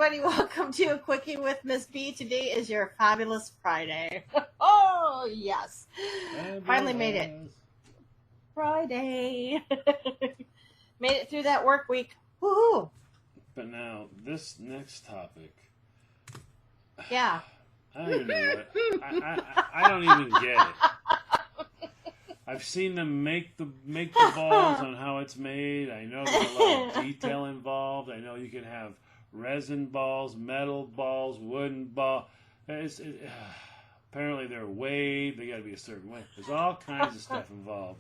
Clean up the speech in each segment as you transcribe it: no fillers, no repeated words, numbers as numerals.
everybody. Welcome to Quickie with Miss B. Today is your fabulous Friday. Oh, yes. Finally made it. Friday. Made it through that work week. Woohoo. But now, this next topic. Yeah. I don't even know what. I don't even get it. I've seen them make the balls on how it's made. I know there's a lot of detail involved. I know you can have resin balls, metal balls, wooden ball. Apparently they're weighed. They got to be a certain way. There's all kinds of stuff involved.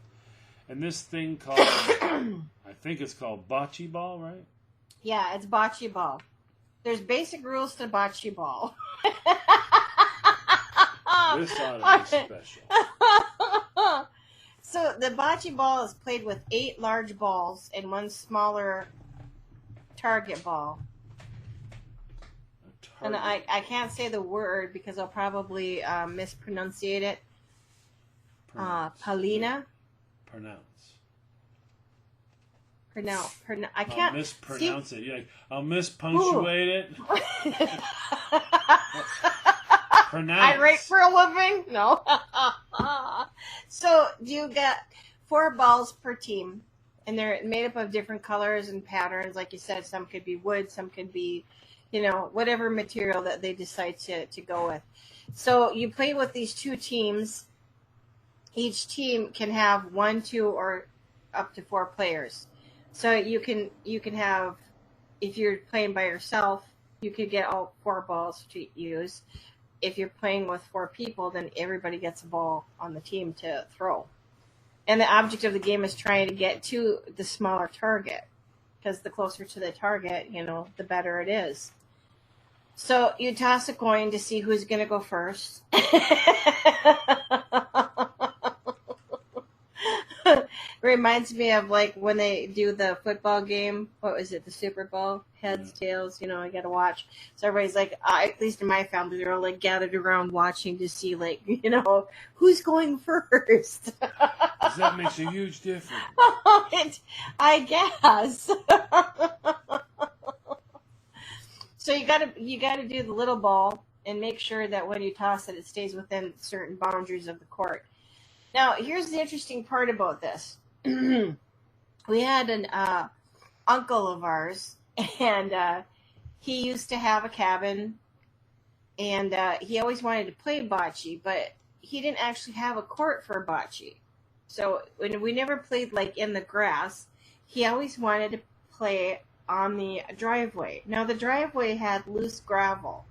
And this thing called, I think it's called Bocce Ball, right? Yeah, it's Bocce Ball. There's basic rules to Bocce Ball. This ought to be special. So the Bocce Ball is played with 8 large balls and 1 smaller target ball. And I can't say the word because I'll probably mispronunciate it. Palina. I can't. I'll mispronounce it. Yeah, I'll mispunctuate it. Pronounce. I write for a living? No. So you get 4 balls per team, and they're made up of different colors and patterns. Like you said, some could be wood, some could be, whatever material that they decide to go with. So you play with these 2 teams. Each team can have 1, 2, or up to 4 players. So you can have, if you're playing by yourself, you could get all 4 balls to use. If you're playing with 4 people, then everybody gets a ball on the team to throw. And the object of the game is trying to get to the smaller target, because the closer to the target, the better it is. So you toss a coin to see who's going to go first. Reminds me of like when they do the football game. What was it? The Super Bowl? Heads, tails, I got to watch. So everybody's like, at least in my family, they're all like gathered around watching to see like, who's going first. That makes a huge difference. I guess. So you gotta do the little ball and make sure that when you toss it, it stays within certain boundaries of the court. Now, here's the interesting part about this. We had an uncle of ours, and he used to have a cabin, and he always wanted to play bocce, but he didn't actually have a court for bocce. So when we never played like in the grass, he always wanted to play on the driveway. Now, the driveway had loose gravel.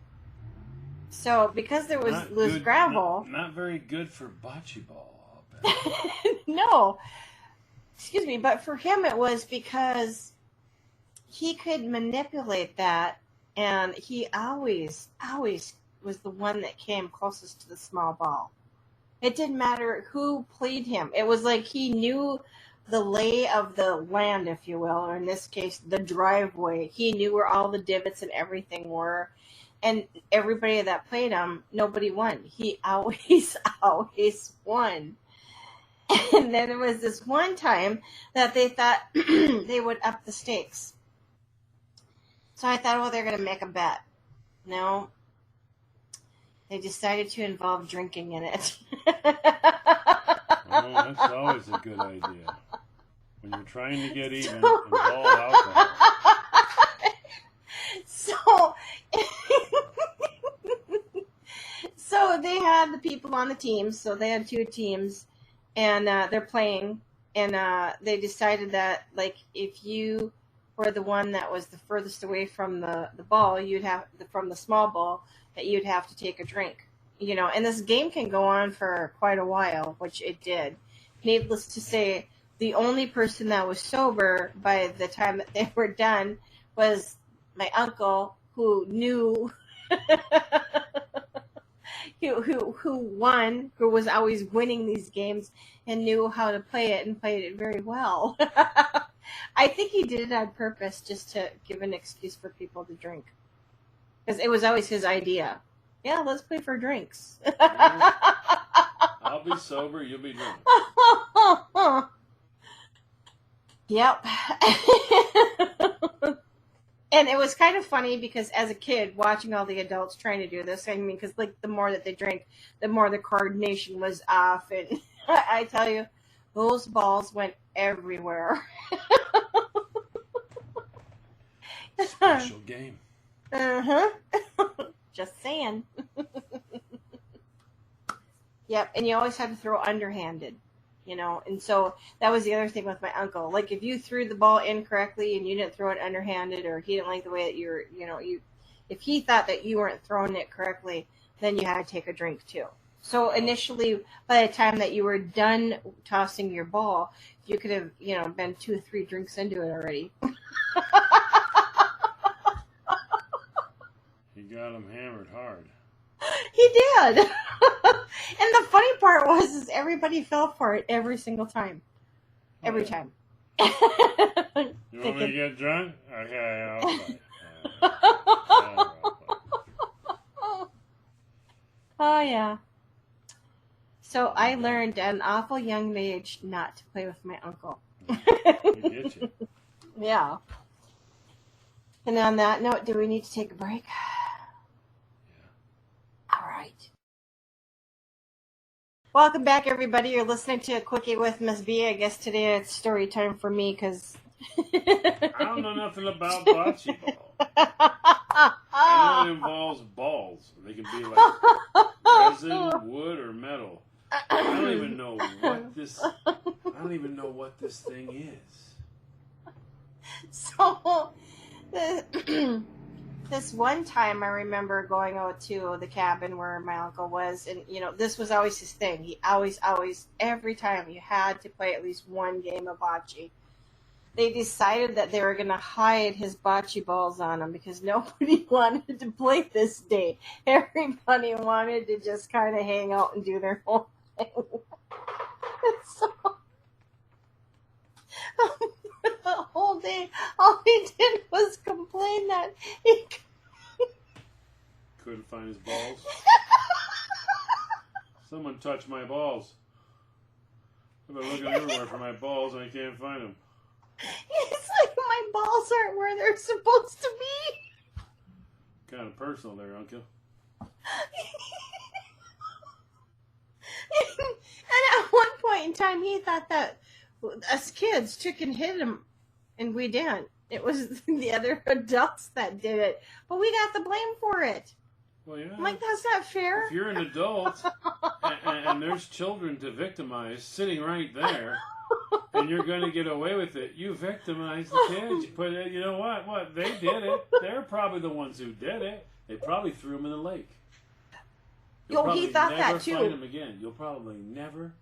So because there was loose gravel... Not very good for bocce ball. No. Excuse me, but for him it was because he could manipulate that, and he always was the one that came closest to the small ball. It didn't matter who played him. It was like he knew the lay of the land, if you will, or in this case, the driveway. He knew where all the divots and everything were. And everybody that played him, nobody won. He always won. And then there was this one time that they thought they would up the stakes. So I thought, well, they're going to make a bet. No. They decided to involve drinking in it. Oh, that's always a good idea. When you're trying to get even, involve alcohol. So they had the people on the teams. So they had 2 teams, and they're playing. And they decided that, like, if you were the one that was the furthest away from the ball, from the small ball, that you'd have to take a drink. And this game can go on for quite a while, which it did. Needless to say, the only person that was sober by the time that they were done was my uncle, who knew who won, who was always winning these games and knew how to play it and played it very well. I think he did it on purpose just to give an excuse for people to drink. Because it was always his idea. Yeah, let's play for drinks. I'll be sober, you'll be drunk. Yep. And it was kind of funny because as a kid, watching all the adults trying to do this, I mean, because like the more that they drank, the more the coordination was off. And I tell you, those balls went everywhere. Special game. Uh-huh. Just saying. Yep, and you always had to throw underhanded, and so that was the other thing with my uncle. Like if you threw the ball incorrectly and you didn't throw it underhanded, or he didn't like the way that you were, if he thought that you weren't throwing it correctly, then you had to take a drink too. So initially, by the time that you were done tossing your ball, you could have, been 2 or 3 drinks into it already. He got him hammered hard. He did. And the funny part is everybody fell for it every single time. Every time. You want me to get drunk? Okay, I'll play. Oh, yeah. So I learned at an awful young age not to play with my uncle. We get you. Yeah. And on that note, do we need to take a break? Yeah. All right. Welcome back, everybody. You're listening to a Quickie with Miss B. I guess today it's story time for me because I don't know nothing about bocce ball. I know it involves balls. They can be like resin, wood, or metal. I don't even know what this thing is. So this one time I remember going out to the cabin where my uncle was, and this was always his thing. He always, every time you had to play at least one game of bocce. They decided that they were going to hide his bocce balls on him because nobody wanted to play this day. Everybody wanted to just kind of hang out and do their own thing. So the whole day, all he did was complain that he couldn't find his balls. Someone touched my balls. I've been looking everywhere for my balls and I can't find them. It's like my balls aren't where they're supposed to be. Kind of personal there, Uncle. And at one point in time, he thought that us kids took and hit him, and we didn't. It was the other adults that did it, but we got the blame for it. Well, yeah. I'm like, that's not fair. If you're an adult and there's children to victimize sitting right there, and you're going to get away with it, you victimize the kids. But you know what? What? They did it. They're probably the ones who did it. They probably threw him in the lake. He thought that too. You'll probably never find him again. You'll probably never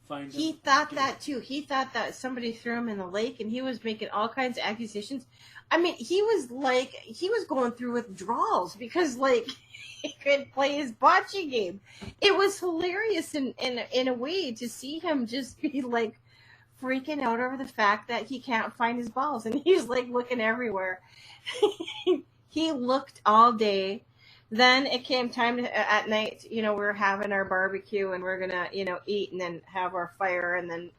find him. He thought that too. He thought that somebody threw him in the lake, and he was making all kinds of accusations. I mean, he was going through withdrawals because he couldn't play his bocce game. It was hilarious in a way to see him just be freaking out over the fact that he can't find his balls, and he's looking everywhere. He looked all day. Then it came time at night, we were having our barbecue and we're going to, eat and then have our fire. And then,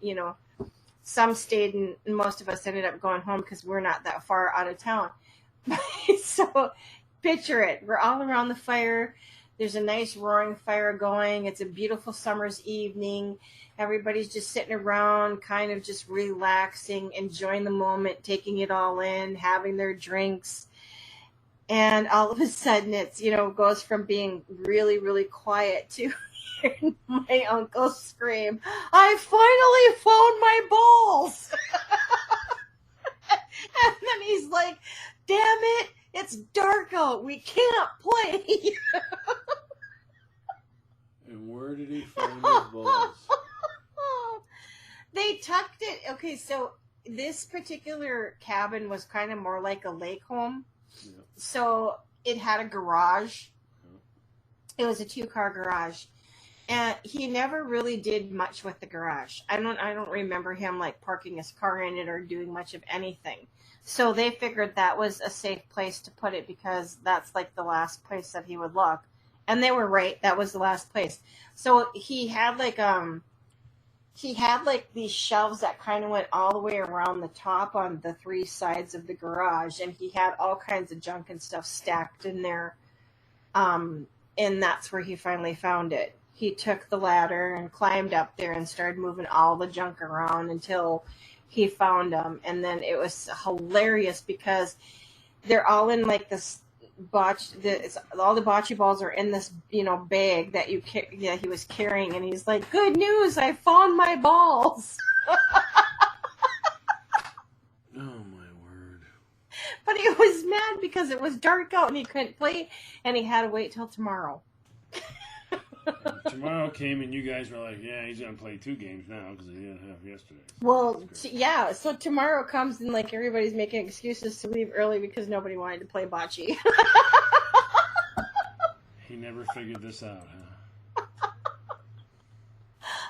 some stayed and most of us ended up going home because we're not that far out of town. So picture it. We're all around the fire. There's a nice roaring fire going. It's a beautiful summer's evening. Everybody's just sitting around, kind of just relaxing, enjoying the moment, taking it all in, having their drinks. And all of a sudden it's, goes from being really, really quiet to hearing my uncle scream, I finally found my balls. And then he's like, damn it, it's dark out. We can't play. And where did he find his balls? They tucked it. Okay, so this particular cabin was kind of more like a lake home. Yeah. So it had a garage. It was a 2-car garage, and he never really did much with the garage. I don't remember him parking his car in it or doing much of anything. So they figured that was a safe place to put it because that's the last place that he would look, and they were right. That was the last place. So he had he had like these shelves that kind of went all the way around the top on the three sides of the garage, and he had all kinds of junk and stuff stacked in there. And that's where he finally found it. He took the ladder and climbed up there and started moving all the junk around until he found them. And then it was hilarious because they're all in like this all the bocce balls are in this bag that he was carrying, and he's like, "Good news, I found my balls." Oh my word! But he was mad because it was dark out and he couldn't play, and he had to wait till tomorrow. Tomorrow came and you guys were like, "Yeah, he's gonna play 2 games now because he didn't have yesterday." Well, yeah. So tomorrow comes and like everybody's making excuses to leave early because nobody wanted to play bocce. He never figured this out, huh?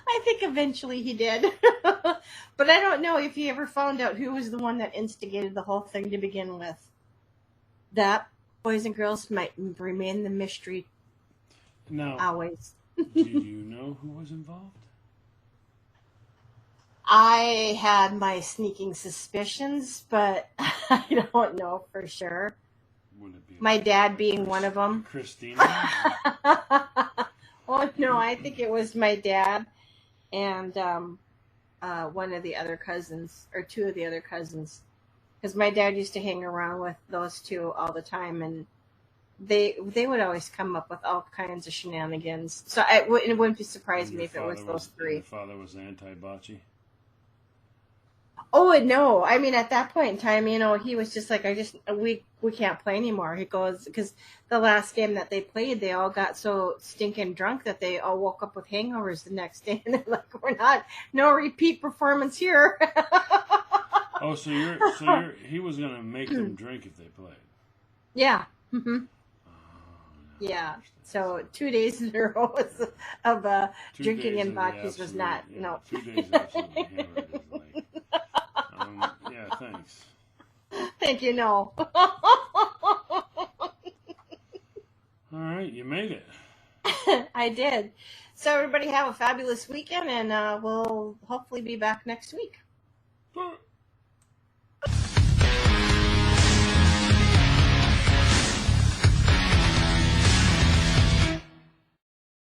I think eventually he did. But I don't know if he ever found out who was the one that instigated the whole thing to begin with. That, boys and girls, might remain the mystery Now, always. do you know who was involved? I had my sneaking suspicions, but I don't know for sure. Would it be My dad being one of them. Christina? Oh, no, I think it was my dad and one of the other cousins, or 2 of the other cousins. Because my dad used to hang around with those 2 all the time, and they would always come up with all kinds of shenanigans. So it wouldn't be surprised me if it was those 3. Your father was anti-bocce? Oh, no. I mean, at that point in time, he was just like, we can't play anymore. He goes, because the last game that they played, they all got so stinking drunk that they all woke up with hangovers the next day. And they're like, no repeat performance here. Oh, so he was going to make them drink if they played. Yeah. Mm-hmm. Yeah. So 2 days in a row of drinking and bocce was not, no. 2 days absolutely hammered is like, yeah, thanks. Thank you, no. All right, you made it. I did. So everybody have a fabulous weekend, and we'll hopefully be back next week.